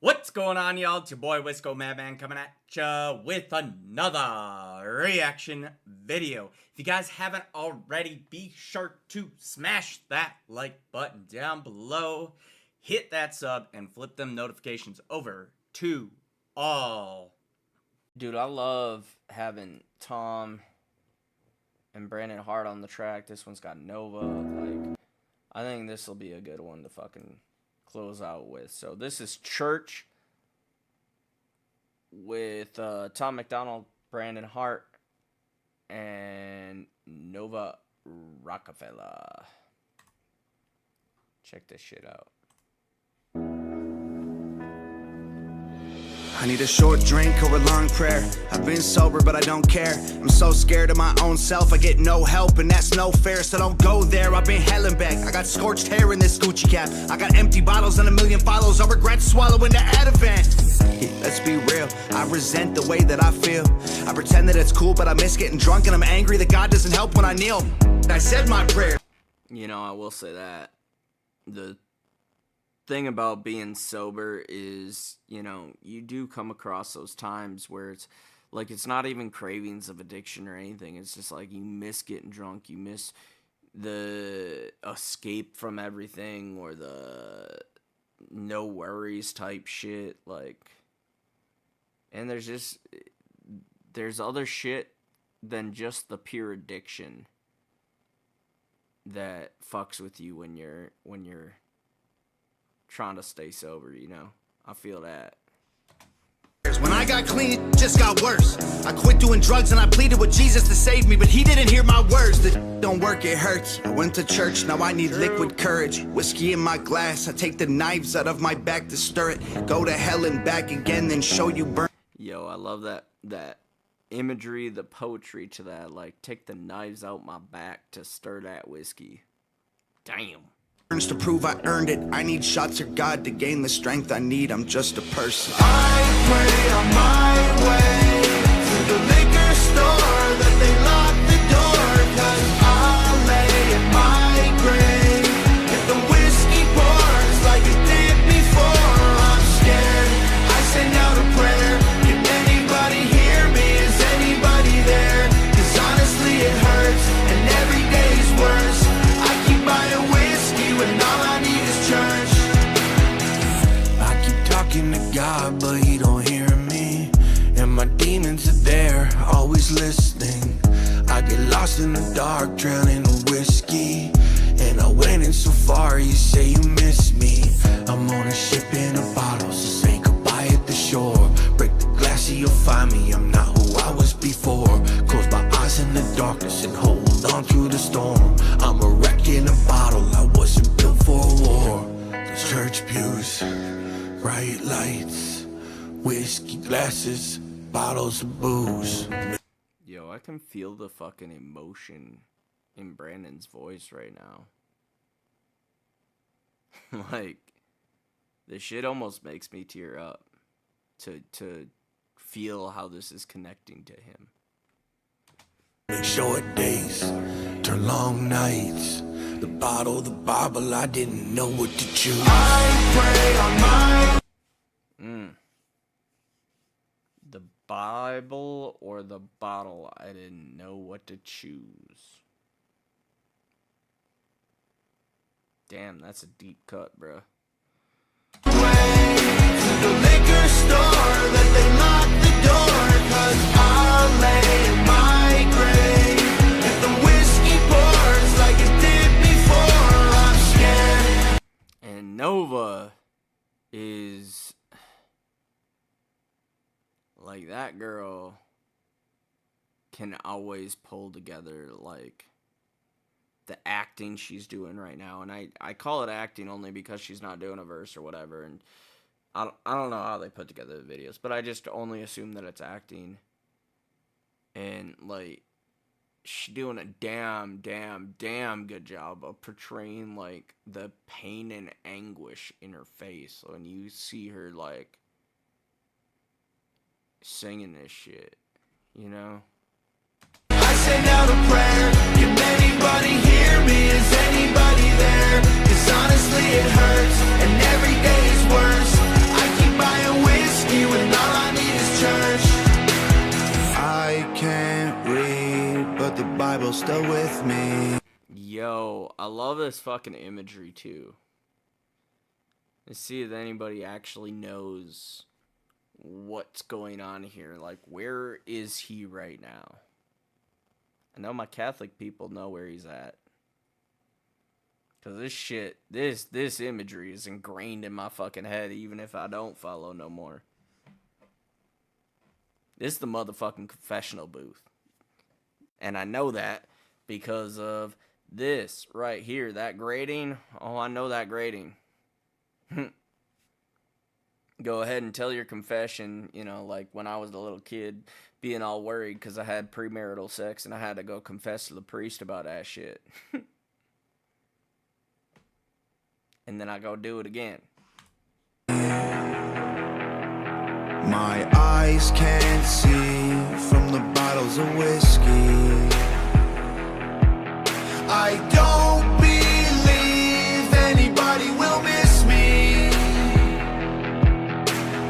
What's going on, y'all? It's your boy Wisco Madman coming at ya with another reaction video. If you guys haven't already, be sure to smash that like button down below, hit that sub, and flip them notifications over to all. Dude, I love having Tom and Brandon Hart on the track. This one's got Nova. Like, I think this will be a good one to fucking close out with. So this is Church with Tom MacDonald, Brandon Hart, and Nova Rockafeller. Check this shit out. I need a short drink or a long prayer. I've been sober, but I don't care. I'm so scared of my own self, I get no help, and that's no fair, so don't go there. I've been hell and back. I got scorched hair in this Gucci cap. I got empty bottles and a million follows. I regret swallowing the Ativan. Let's be real, I resent the way that I feel. I pretend that it's cool, but I miss getting drunk, and I'm angry that God doesn't help when I kneel. I said my prayer. You know, I will say that the thing about being sober is, you know, you do come across those times where it's like, it's not even cravings of addiction or anything. It's just like you miss getting drunk, you miss the escape from everything, or the no worries type shit. Like, and there's other shit than just the pure addiction that fucks with you when you're trying to stay sober, you know? I feel that. When I got clean, it just got worse. I quit doing drugs and I pleaded with Jesus to save me, but he didn't hear my words. That don't work, it hurts. I went to church, now I need liquid courage. Whiskey in my glass, I take the knives out of my back to stir it. Go to hell and back again, then show you burn. Yo, I love that imagery, the poetry to that. Like, take the knives out my back to stir that whiskey. Damn. To prove I earned it, I need shots of God to gain the strength I need. I'm just a person. I pray on my way to the liquor store that they lock the door, 'cause I'll lay in my grave if the whiskey pours like it did before. I'm scared, I send out a prayer. Can anybody hear me? Is anybody there? 'Cause honestly it hurts and every day's worse. I keep buying whiskey when all I need is church. I keep talking to God, but he don't hear me. And my demons are there, always listening. I get lost in the dark, drowning in whiskey. And I went in so far, you say you miss me. I'm on a ship in a bottle, so say goodbye at the shore. Break the glass so you'll find me, I'm not who I was before. Close my eyes in the darkness and hold on through the storm. I'm a wreck in a bottle, I wasn't built for a war. The church pews, bright lights, whiskey glasses, bottles of booze. Yo, I can feel the fucking emotion in Brandon's voice right now. Like, this shit almost makes me tear up to feel how this is connecting to him. Short days turn long nights. The bottle, the Bible, I didn't know what to choose. I pray on my... The Bible or the bottle, I didn't know what to choose. Damn, that's a deep cut, bruh. way to the liquor store that they lock the door, 'cause I'll lay in my grave if the whiskey pours like it did before. I'm scared. And Nova is like, that girl can always pull together, like, the acting she's doing right now. And I call it acting only because she's not doing a verse or whatever, and I don't know how they put together the videos, but I just only assume that it's acting. And, like, she's doing a damn good job of portraying, like, the pain and anguish in her face when you see her, like, singing this shit, you know? I send out a prayer. Can anybody hear me? Is anybody there? 'Cause honestly it hurts and every day is worse. I keep buying you're still with me. Yo, I love this fucking imagery too. Let's see if anybody actually knows what's going on here. Like, where is he right now? I know my Catholic people know where he's at. Cause this shit, this imagery is ingrained in my fucking head, even if I don't follow no more. This is the motherfucking confessional booth. And I know that because of this right here, that grating. Oh, I know that grating. Go ahead and tell your confession, you know, like when I was a little kid, being all worried because I had premarital sex and I had to go confess to the priest about that shit. And then I go do it again. My eyes can't see from the bottles of whiskey. I don't believe anybody will miss me.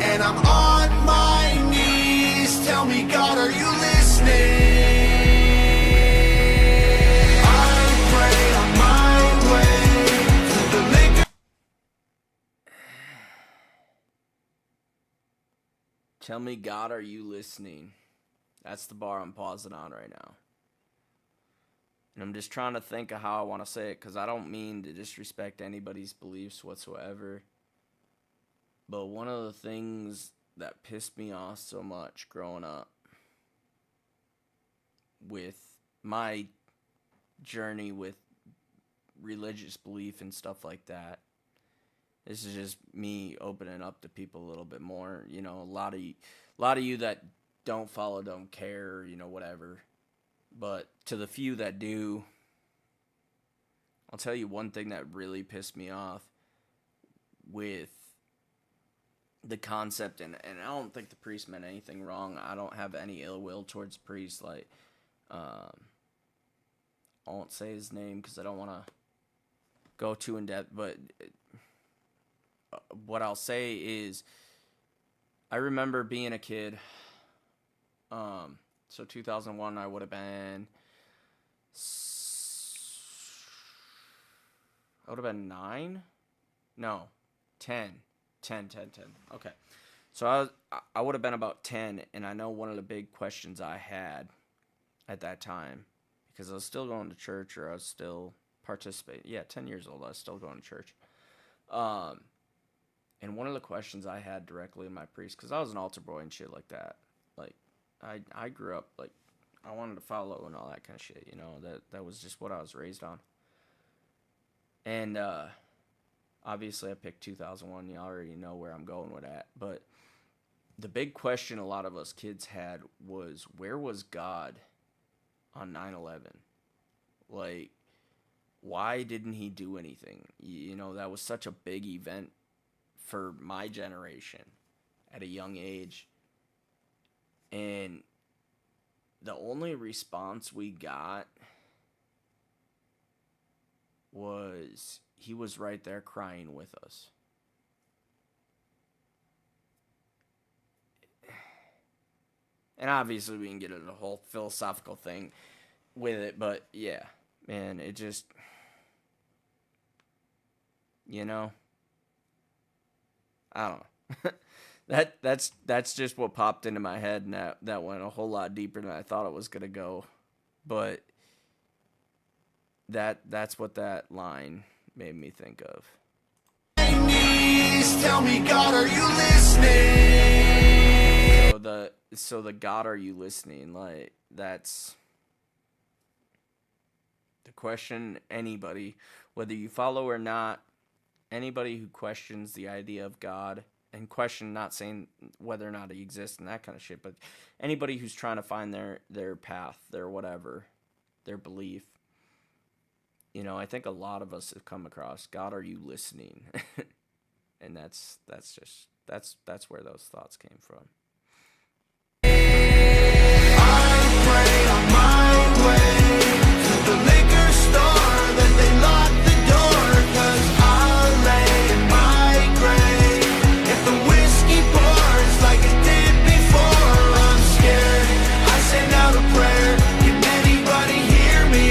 And I'm on my knees. Tell me, God, are you listening? I pray on my way to the liquor. Tell me, God, are you listening? That's the bar I'm pausing on right now. And I'm just trying to think of how I want to say it, because I don't mean to disrespect anybody's beliefs whatsoever. But one of the things that pissed me off so much growing up with my journey with religious belief and stuff like that, this is just me opening up to people a little bit more. You know, a lot of you that don't follow, don't care, you know, whatever. But to the few that do, I'll tell you one thing that really pissed me off with the concept, and I don't think the priest meant anything wrong. I don't have any ill will towards the priest. Like, I won't say his name because I don't want to go too in depth, but what I'll say is I remember being a kid. So 2001, I would have been 9? No, 10. Okay. So I would have been about 10, and I know one of the big questions I had at that time, because I was still going to church, or I was still participating. Yeah, 10 years old, I was still going to church. And one of the questions I had directly in my priest, because I was an altar boy and shit like that. Like, I grew up, like, I wanted to follow and all that kind of shit, you know, that was just what I was raised on. And, obviously I picked 2001, you already know where I'm going with that, but the big question a lot of us kids had was, where was God on 9/11? Like, why didn't he do anything? You know, that was such a big event for my generation at a young age. And the only response we got was he was right there crying with us. And obviously we can get into the whole philosophical thing with it, but yeah, man, it just, you know, I don't know. That's just what popped into my head, and that went a whole lot deeper than I thought it was gonna go. But that's what that line made me think of. Tell me, God, are you listening? So the God, are you listening? Like, that's the question anybody, whether you follow or not, anybody who questions the idea of God, and question, not saying whether or not he exists and that kind of shit, but anybody who's trying to find their path, their whatever, their belief, you know, I think a lot of us have come across, God, are you listening? And that's where those thoughts came from. I pray on my way to the liquor store that they lock the door, 'cause I'll lay in my grave if the whiskey pours like it did before. I'm scared, I send out a prayer, can anybody hear me?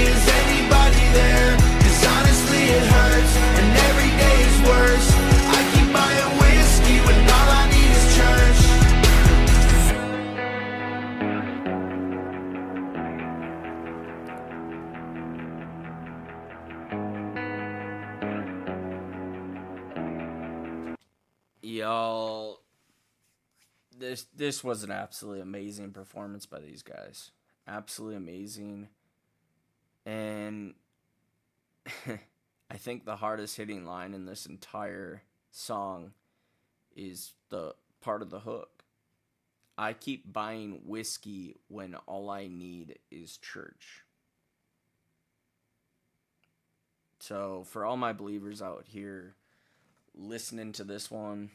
this was an absolutely amazing performance by these guys. Absolutely amazing. And I think the hardest hitting line in this entire song is the part of the hook. I keep buying whiskey when all I need is church. So for all my believers out here listening to this one,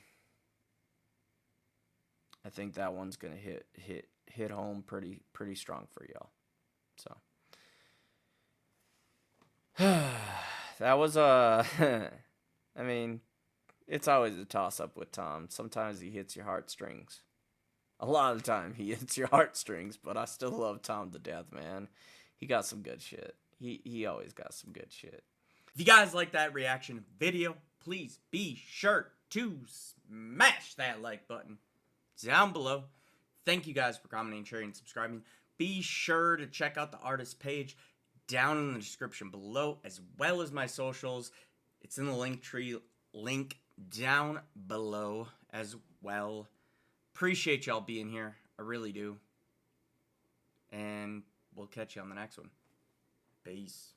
I think that one's gonna hit home pretty strong for y'all. So that was I mean, it's always a toss up with Tom. Sometimes he hits your heartstrings. A lot of the time he hits your heartstrings, but I still love Tom to death, man. He got some good shit. He always got some good shit. If you guys like that reaction video, please be sure to smash that like button down below. Thank you guys for commenting, sharing, and subscribing. Be sure to check out the artist page down in the description below, as well as my socials. It's in the link tree link down below as well. Appreciate y'all being here. I really do. And we'll catch you on the next one. Peace.